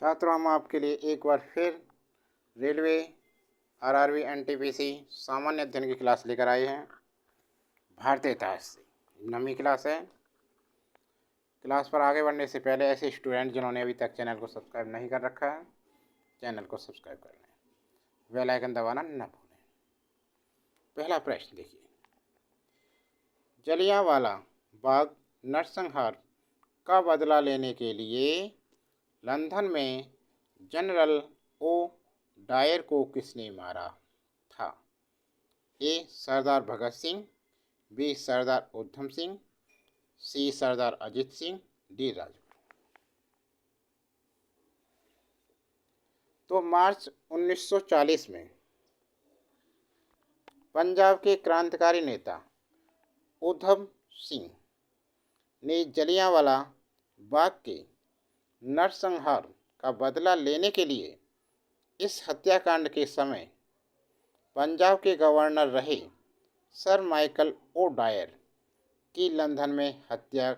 छात्रों, हम आपके लिए एक बार फिर रेलवे आरआरबी एनटीपीसी सामान्य अध्ययन की क्लास लेकर आए हैं। भारतीय इतिहास से 9वीं क्लास है। क्लास पर आगे बढ़ने से पहले ऐसे स्टूडेंट जिन्होंने अभी तक चैनल को सब्सक्राइब नहीं कर रखा है, चैनल को सब्सक्राइब कर लें, बेल आइकन दबाना न भूलें। पहला प्रश्न देखिए, जलियांवाला बाग नरसंहार का बदला लेने के लिए लंदन में जनरल ओ डायर को किसने मारा था? ए सरदार भगत सिंह, बी सरदार उधम सिंह, सी सरदार अजीत सिंह, डी राजगुरु। तो मार्च 1940 में पंजाब के क्रांतिकारी नेता उधम सिंह ने जलियांवाला बाग के नरसंहार का बदला लेने के लिए इस हत्याकांड के समय पंजाब के गवर्नर रहे सर माइकल ओ डायर की लंदन में हत्या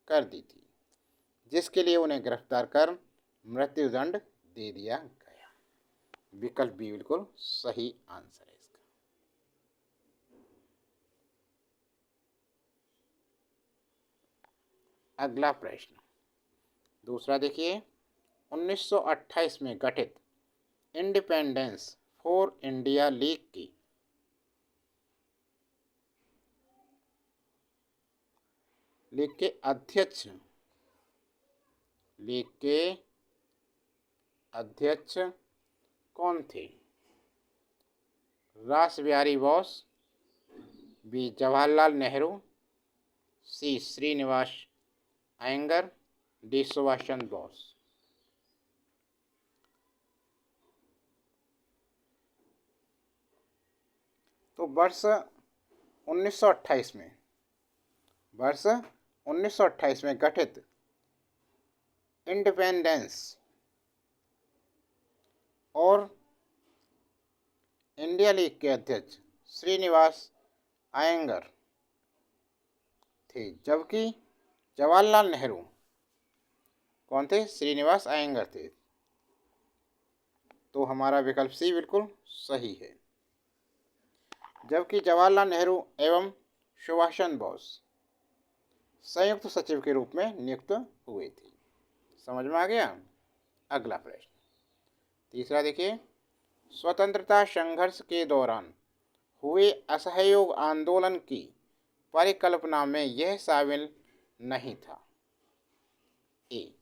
कर दी थी, जिसके लिए उन्हें गिरफ्तार कर मृत्युदंड दे दिया गया। विकल्प बी बिल्कुल सही आंसर है इसका। अगला प्रश्न दूसरा देखिए, 1928 में गठित इंडिपेंडेंस फॉर इंडिया लीग के अध्यक्ष कौन थे? रास बिहारी बोस, बी जवाहरलाल नेहरू, सी श्रीनिवास अयंगर, डी सुभाष चंद्र बोस। तो वर्ष 1928 में गठित इंडिपेंडेंस और इंडिया लीग के अध्यक्ष श्रीनिवास अयंगर थे, जबकि जवाहरलाल नेहरू कौन थे? श्रीनिवास अयंगर थे। तो हमारा विकल्प सी बिल्कुल सही है, जबकि जवाहरलाल नेहरू एवं सुभाष चंद्र बोस संयुक्त सचिव के रूप में नियुक्त हुए थे। समझ में आ गया? अगला प्रश्न तीसरा देखिए, स्वतंत्रता संघर्ष के दौरान हुए असहयोग आंदोलन की परिकल्पना में यह शामिल नहीं था। ए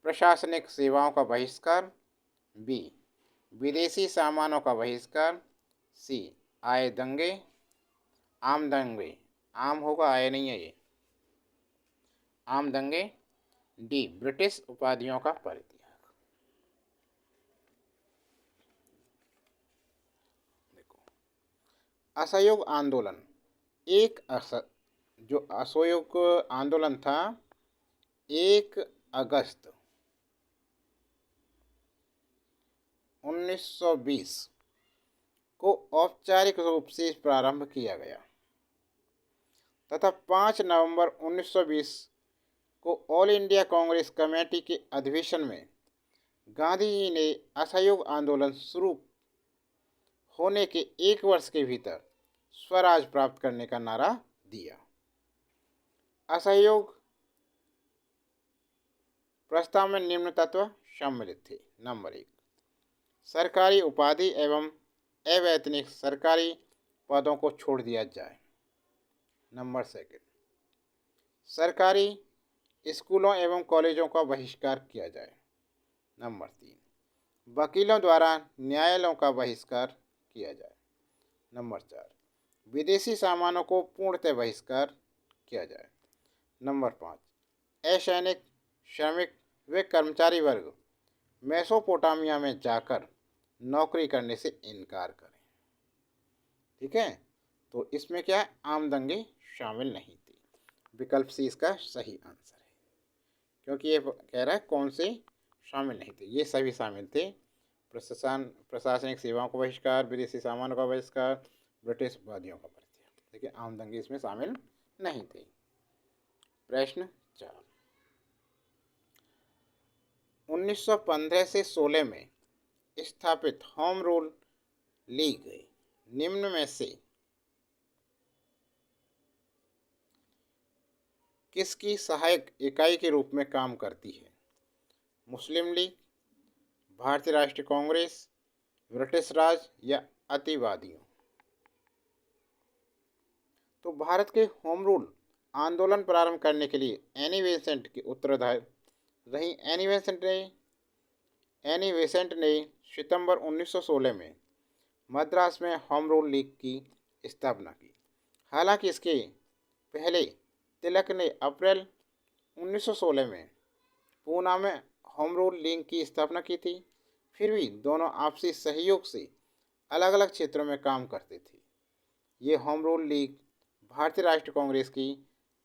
प्रशासनिक सेवाओं का बहिष्कार, बी विदेशी सामानों का बहिष्कार, सी आय दंगे, आम दंगे, आम होगा आय नहीं है ये, आम दंगे, डी ब्रिटिश उपाधियों का परित्याग। देखो, असहयोग आंदोलन जो असहयोग आंदोलन था 1 अगस्त 1920 को औपचारिक रूप से प्रारंभ किया गया तथा 5 नवंबर 1920 को ऑल इंडिया कांग्रेस कमेटी के अधिवेशन में गांधी जी ने असहयोग आंदोलन शुरू होने के 1 वर्ष के भीतर स्वराज प्राप्त करने का नारा दिया। असहयोग प्रस्ताव में निम्न तत्व सम्मिलित थे। नंबर 1, सरकारी उपाधि एवं अवैतनिक सरकारी पदों को छोड़ दिया जाए। नंबर 2, सरकारी स्कूलों एवं कॉलेजों का बहिष्कार किया जाए। नंबर 3, वकीलों द्वारा न्यायालयों का बहिष्कार किया जाए। नंबर 4, विदेशी सामानों को पूर्णतः बहिष्कार किया जाए। नंबर 5, असैनिक श्रमिक व कर्मचारी वर्ग मेसोपोटामिया में जाकर नौकरी करने से इनकार करें। ठीक है, तो इसमें क्या आम दंगे शामिल नहीं थे। विकल्प सी इसका सही आंसर है, क्योंकि ये कह रहा है कौन से शामिल नहीं थे। ये सभी शामिल थे। प्रशासनिक सेवाओं का बहिष्कार, विदेशी सामानों का बहिष्कार, ब्रिटिश उपाधियों का परित्याग। देखिए, आम दंगे इसमें शामिल नहीं थे। प्रश्न 4, 1915 से 16 में स्थापित होम रूल लीग निम्न में से किसकी सहायक इकाई के रूप में काम करती है? मुस्लिम लीग, भारतीय राष्ट्रीय कांग्रेस, ब्रिटिश राज या अतिवादियों? तो भारत के होम रूल आंदोलन प्रारंभ करने के लिए एनी बेसेंट की उत्तरदायी रही। एनी बेसेंट ने सितंबर 1916 में मद्रास में होम रूल लीग की स्थापना की। हालांकि इसके पहले तिलक ने अप्रैल 1916 में पूना में होम रूल लीग की स्थापना की थी। फिर भी दोनों आपसी सहयोग से अलग अलग क्षेत्रों में काम करते थे। ये होम रूल लीग भारतीय राष्ट्रीय कांग्रेस की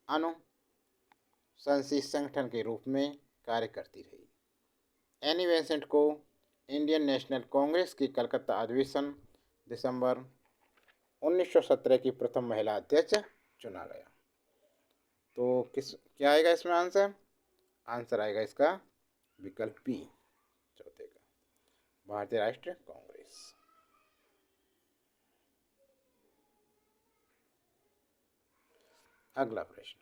अनुशंसित संगठन के रूप में कार्य करती रही। एनी बेसेंट को इंडियन नेशनल कांग्रेस की कलकत्ता अधिवेशन दिसंबर 1917 की प्रथम महिला अध्यक्ष चुना गया। तो क्या आएगा इसमें आंसर? आंसर आएगा इसका विकल्प बी, चौथे का, भारतीय राष्ट्रीय कांग्रेस। अगला प्रश्न,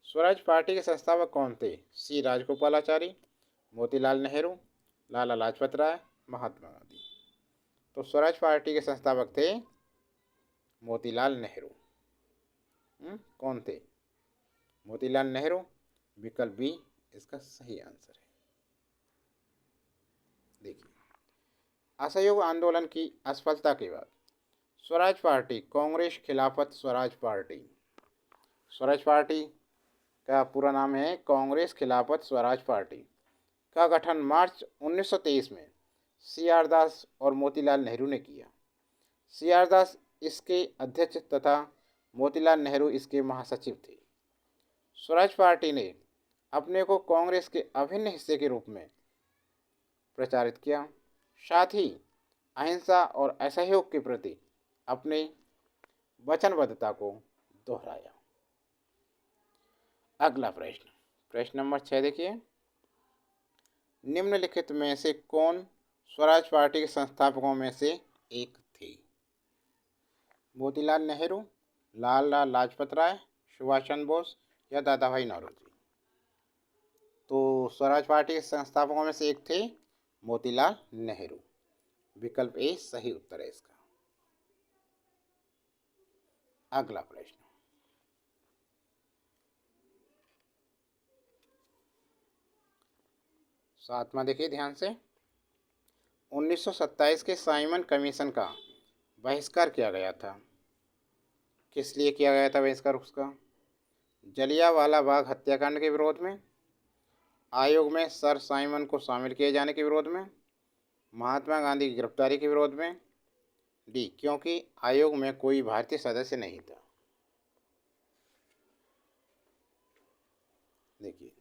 स्वराज पार्टी के संस्थापक कौन थे? सी राजगोपालाचारी, मोतीलाल नेहरू, लाला लाजपत राय, महात्मा गांधी? तो स्वराज पार्टी के संस्थापक थे मोतीलाल नेहरू। कौन थे? मोतीलाल नेहरू। विकल्प बी इसका सही आंसर है। देखिए, असहयोग आंदोलन की असफलता के बाद स्वराज पार्टी कांग्रेस खिलाफत स्वराज पार्टी, स्वराज पार्टी का पूरा नाम है कांग्रेस खिलाफत स्वराज पार्टी, का गठन मार्च 1923 में सी आर दास और मोतीलाल नेहरू ने किया। सी आर दास इसके अध्यक्ष तथा मोतीलाल नेहरू इसके महासचिव थे। स्वराज पार्टी ने अपने को कांग्रेस के अभिन्न हिस्से के रूप में प्रचारित किया, साथ ही अहिंसा और असहयोग के प्रति अपने वचनबद्धता को दोहराया। अगला प्रश्न, प्रश्न नंबर 6 देखिए, निम्नलिखित में से कौन स्वराज पार्टी के संस्थापकों में से एक थे? मोतीलाल नेहरू, लाला लाजपत राय, सुभाष चंद्र बोस या दादा भाई नौरोजी? तो स्वराज पार्टी के संस्थापकों में से एक थे मोतीलाल नेहरू। विकल्प ए सही उत्तर है इसका। अगला प्रश्न, सातवां देखिए ध्यान से, 1927 के साइमन कमीशन का बहिष्कार किया गया था। किस लिए किया गया था बहिष्कार उसका? जलियांवाला बाग हत्याकांड के विरोध में, आयोग में सर साइमन को शामिल किए जाने के विरोध में, महात्मा गांधी की गिरफ्तारी के विरोध में, डी क्योंकि आयोग में कोई भारतीय सदस्य नहीं था। देखिए,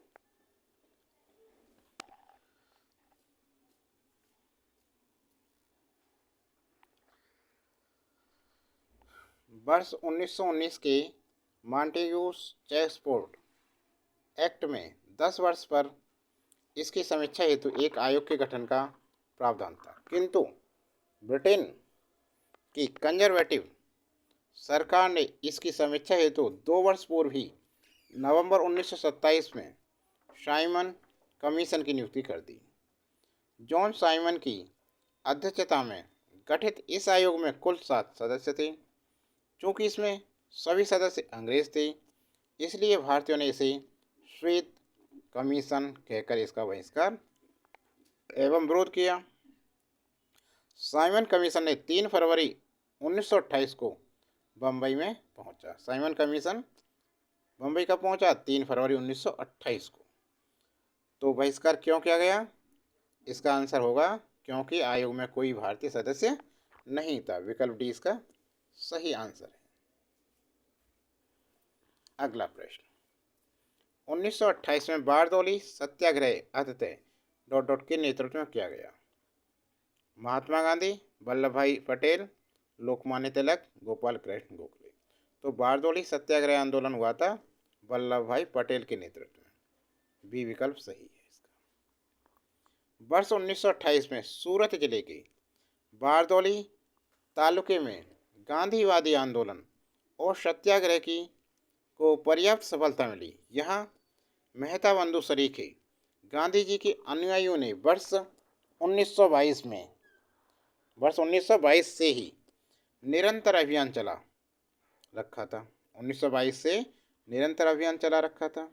वर्ष 1919 के मॉन्टेग्यू चेम्सफोर्ड एक्ट में 10 वर्ष पर इसकी समीक्षा हेतु एक आयोग के गठन का प्रावधान था, किंतु ब्रिटेन की कंजर्वेटिव सरकार ने इसकी समीक्षा हेतु 2 वर्ष पूर्व ही नवंबर 1927 में साइमन कमीशन की नियुक्ति कर दी। जॉन साइमन की अध्यक्षता में गठित इस आयोग में कुल 7 सदस्य थे। चूँकि इसमें सभी सदस्य अंग्रेज थे, इसलिए भारतीयों ने इसे श्वेत कमीशन कहकर इसका बहिष्कार एवं विरोध किया। साइमन कमीशन ने 3 फरवरी 1928 को बम्बई में पहुंचा। साइमन कमीशन बम्बई कब पहुंचा? 3 फरवरी 1928 को। तो बहिष्कार क्यों किया गया? इसका आंसर होगा क्योंकि आयोग में कोई भारतीय सदस्य नहीं था। विकल्प डी इसका सही आंसर है। अगला प्रश्न, 1928 में बारदौली सत्याग्रह अंततः ... के नेतृत्व में किया गया। महात्मा गांधी, वल्लभ भाई पटेल, लोकमान्य तिलक, गोपाल कृष्ण गोखले? तो बारदौली सत्याग्रह आंदोलन हुआ था वल्लभ भाई पटेल के नेतृत्व में। बी विकल्प सही है इसका। वर्ष 1928 में सूरत जिले के बारदौली तालुके में गांधीवादी आंदोलन और सत्याग्रह की को पर्याप्त सफलता मिली। यहाँ मेहता बंधु सरीखे गांधी जी के अनुयायियों ने वर्ष 1922 से ही निरंतर अभियान चला रखा था। 1922 से निरंतर अभियान चला रखा था।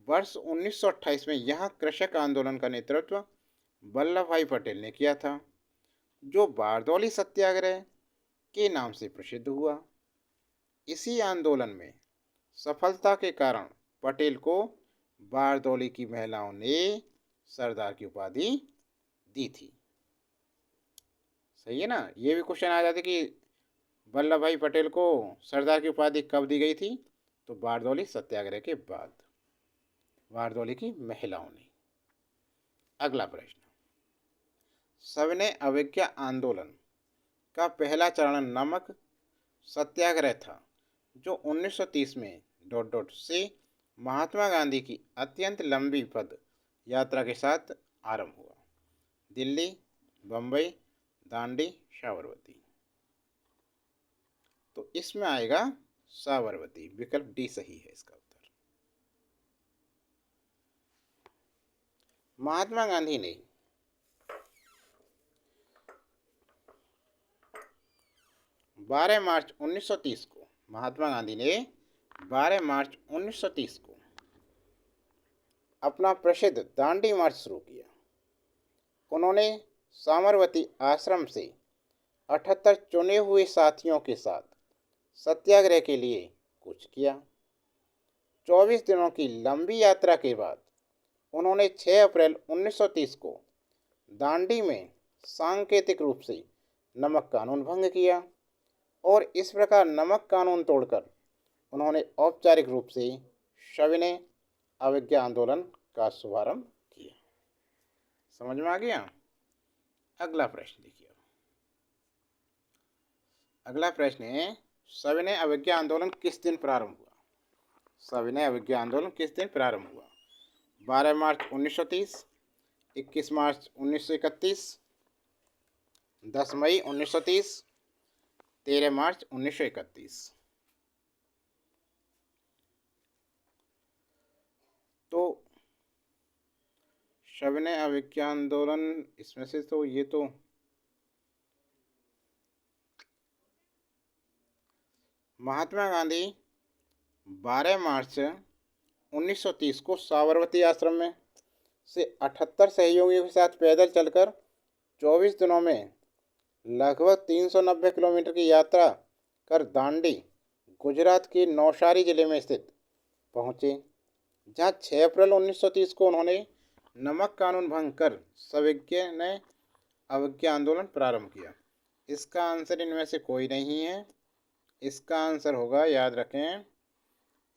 वर्ष 1928 में यहाँ कृषक आंदोलन का नेतृत्व वल्लभ भाई पटेल ने किया था, जो बारदौली सत्याग्रह के नाम से प्रसिद्ध हुआ। इसी आंदोलन में सफलता के कारण पटेल को बारदौली की महिलाओं ने सरदार की उपाधि दी थी। सही है ना। ये भी क्वेश्चन आ जाते कि वल्लभ भाई पटेल को सरदार की उपाधि कब दी गई थी, तो बारदौली सत्याग्रह के बाद बारदौली की महिलाओं ने। अगला प्रश्न, सविनय अवज्ञा आंदोलन का पहला चरण नमक सत्याग्रह था, जो 1930 में ... से महात्मा गांधी की अत्यंत लंबी पद यात्रा के साथ आरंभ हुआ। दिल्ली, बम्बई, दांडी, साबरमती। तो इसमें आएगा साबरमती। विकल्प डी सही है इसका उत्तर। महात्मा गांधी ने 12 मार्च 1930 को महात्मा गांधी ने 12 मार्च 1930 को अपना प्रसिद्ध दांडी मार्च शुरू किया। उन्होंने साबरमती आश्रम से 78 चुने हुए साथियों के साथ सत्याग्रह के लिए कूच किया। 24 दिनों की लंबी यात्रा के बाद उन्होंने 6 अप्रैल 1930 को दांडी में सांकेतिक रूप से नमक कानून भंग किया और इस प्रकार नमक कानून तोड़कर उन्होंने औपचारिक रूप से सविनय अवज्ञा आंदोलन का शुभारंभ किया। समझ में आ गया। अगला प्रश्न देखिए। अगला प्रश्न है, सविनय अवज्ञा आंदोलन किस दिन प्रारंभ हुआ? सविनय अवज्ञा आंदोलन किस दिन प्रारंभ हुआ? 12 मार्च 1930, 21 मार्च 1931, 10 मई 1930, 13 मार्च 1931। तो सविनय अवज्ञा आंदोलन इसमें से तो ये तो महात्मा गांधी 12 मार्च 1930 को साबरमती आश्रम में से 78 सहयोगियों के साथ पैदल चलकर 24 दिनों में लगभग 390 किलोमीटर की यात्रा कर दांडी, गुजरात के नौसारी जिले में स्थित पहुँचे, जहाँ 6 अप्रैल 1930 को उन्होंने नमक कानून भंग कर सविनय अवज्ञा आंदोलन प्रारंभ किया। इसका आंसर इनमें से कोई नहीं है। इसका आंसर होगा, याद रखें,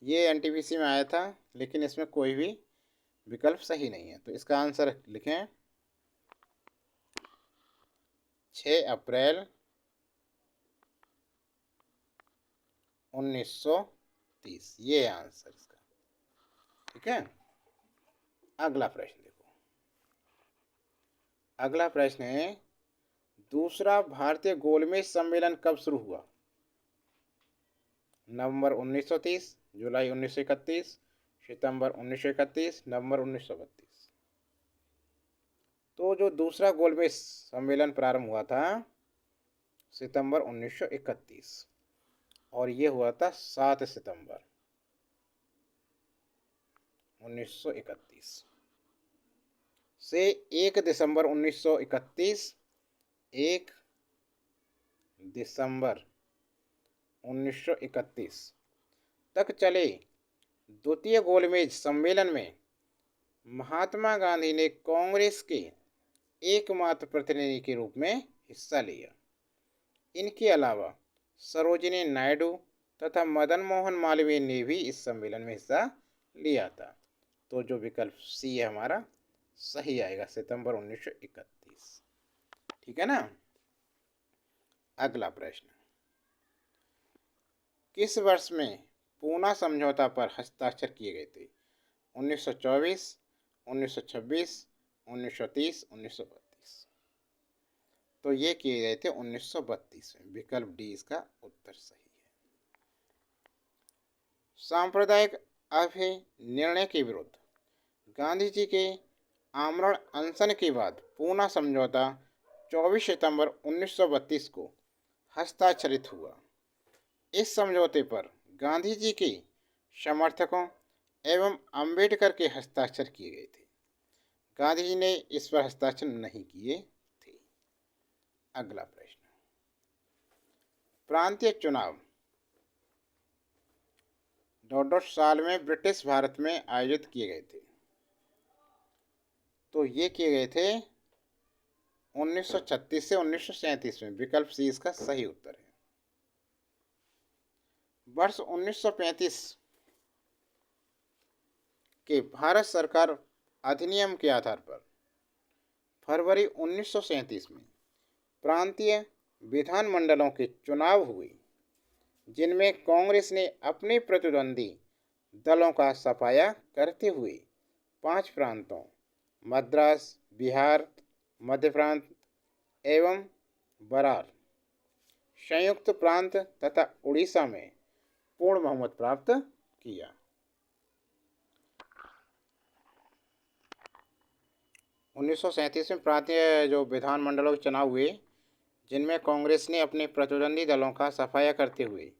ये एनटीपीसी में आया था, लेकिन इसमें कोई भी विकल्प सही नहीं है। तो इसका आंसर लिखें 6 अप्रैल 1930। ये आंसर इसका। ठीक है। अगला प्रश्न देखो। अगला प्रश्न है, दूसरा भारतीय गोलमेज सम्मेलन कब शुरू हुआ? नवंबर 1930, जुलाई 1931, सितंबर 1931, नवंबर 1932। तो जो दूसरा गोलमेज सम्मेलन प्रारंभ हुआ था सितंबर 1931 और ये हुआ था 7 सितंबर 1931 से 1 दिसंबर 1931, 1 दिसंबर 1931 तक चले द्वितीय गोलमेज सम्मेलन में महात्मा गांधी ने कांग्रेस के एकमात्र प्रतिनिधि के रूप में हिस्सा लिया। इनके अलावा सरोजिनी नायडू तथा मदन मोहन मालवीय ने भी इस सम्मेलन में हिस्सा लिया था। तो जो विकल्प सी है हमारा सही आएगा, सितंबर 1931। ठीक है ना। अगला प्रश्न, किस वर्ष में पूना समझौता पर हस्ताक्षर किए गए थे? 1924, 1926, 1930, 1932। तो ये किए गए थे 1932 में। विकल्प डी इसका उत्तर सही है। सांप्रदायिक अभिनिर्णय के विरुद्ध गांधी जी के आमरण अनशन के बाद पूना समझौता 24 सितंबर 1932 को हस्ताक्षरित हुआ। इस समझौते पर गांधी जी के समर्थकों एवं अंबेडकर के हस्ताक्षर किए गए थे। गांधी जी ने इस पर हस्ताक्षर नहीं किए थे। अगला प्रश्न, प्रांतीय चुनाव साल में ब्रिटिश भारत में आयोजित किए गए थे। तो ये किए गए थे 1936 से 1937 में। विकल्प सी इसका सही उत्तर है। वर्ष 1935 के भारत सरकार अधिनियम के आधार पर फरवरी 1937 में प्रांतीय विधानमंडलों के चुनाव हुए, जिनमें कांग्रेस ने अपने प्रतिद्वंदी दलों का सफाया करते हुए 5 प्रांतों मद्रास, बिहार, मध्य प्रांत एवं बरार, संयुक्त प्रांत तथा उड़ीसा में पूर्ण बहुमत प्राप्त किया। 1937 में प्रांतीय जो विधानमंडलों के चुनाव हुए, जिनमें कांग्रेस ने अपने प्रतिद्वंदी दलों का सफाया करते हुए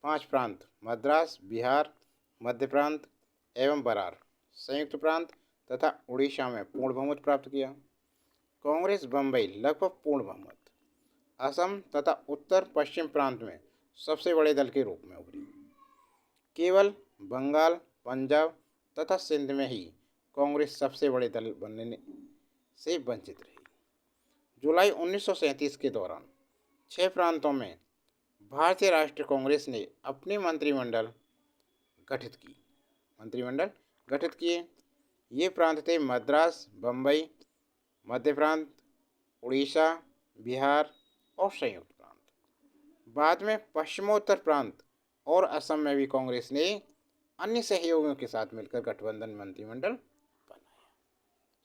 5 प्रांत मद्रास, बिहार, मध्य प्रांत एवं बरार, संयुक्त प्रांत तथा उड़ीसा में पूर्ण बहुमत प्राप्त किया। कांग्रेस बम्बई लगभग पूर्ण बहुमत, असम तथा उत्तर पश्चिम प्रांत में सबसे बड़े दल के रूप में उभरी। केवल बंगाल, पंजाब तथा सिंध में ही कांग्रेस सबसे बड़े दल बनने से वंचित रही। जुलाई 1937 के दौरान 6 प्रांतों में भारतीय राष्ट्रीय कांग्रेस ने अपने मंत्रिमंडल गठित किए। ये प्रांत थे मद्रास, बम्बई, मध्य प्रांत, उड़ीसा, बिहार और संयुक्त प्रांत। बाद में पश्चिमोत्तर प्रांत और असम में भी कांग्रेस ने अन्य सहयोगियों के साथ मिलकर गठबंधन मंत्रिमंडल बनाया।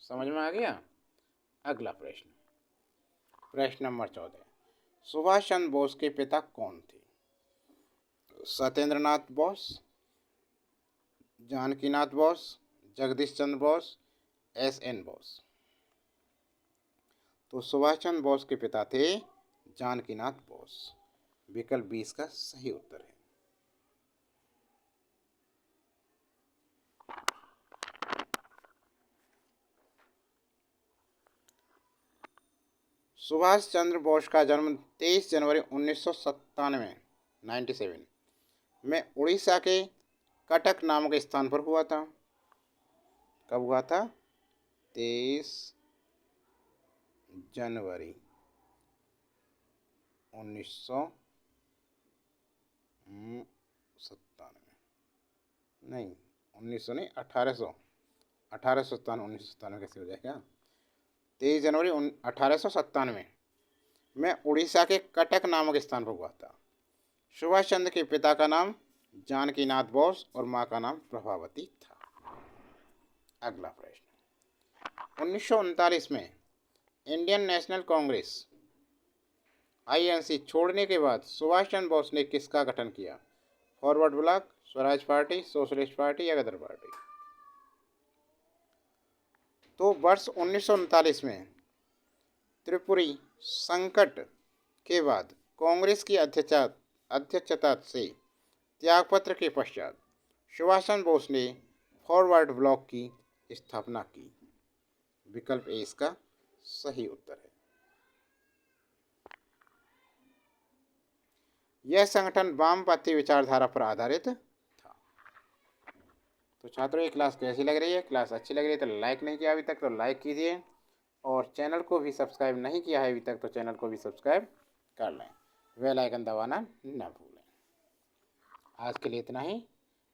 समझ में आ गया। अगला प्रश्न, प्रश्न नंबर 14, सुभाष चंद्र बोस के पिता कौन थे? सत्येंद्र नाथ बोस, जानकीनाथ बोस, जगदीश चंद्र बोस, एस.एन. बोस। तो सुभाष चंद्र बोस के पिता थे जानकीनाथ बोस। विकल्प 20 का सही उत्तर है। सुभाष चंद्र बोस का जन्म 23 जनवरी 1997 में उड़ीसा के कटक नामक स्थान पर हुआ था। कब हुआ था? 23 जनवरी 1997 नहीं, 1900 नहीं, 1897 1997 कैसे हो जाएगा? 23 जनवरी 1897 में उड़ीसा के कटक नामक स्थान पर हुआ था। सुभाष चंद्र के पिता का नाम जानकीनाथ बोस और मां का नाम प्रभावती था। अगला प्रश्न, 1939 में इंडियन नेशनल कांग्रेस INC छोड़ने के बाद सुभाष चंद्र बोस ने किसका गठन किया? Forward block, Swaraj party, socialist party या गदर पार्टी? तो वर्ष 1939 में त्रिपुरी संकट के बाद कांग्रेस की अध्यक्षता से त्यागपत्र के पश्चात सुभाष चंद्र बोस ने फॉरवर्ड ब्लॉक की स्थापना की। विकल्प ए इसका सही उत्तर है। यह संगठन वामपंथी विचारधारा पर आधारित था। तो छात्रों, ये क्लास कैसी लग रही है? क्लास अच्छी लग रही है तो लाइक नहीं किया अभी तक तो लाइक कीजिए, और चैनल को भी सब्सक्राइब नहीं किया है अभी तक तो चैनल को भी सब्सक्राइब कर लें। बेल आइकन दबाना न भूलें। आज के लिए इतना ही।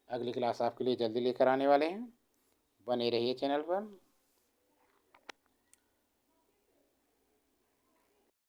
अगली क्लास आपके लिए जल्दी लेकर आने वाले हैं। बने रहिए चैनल पर।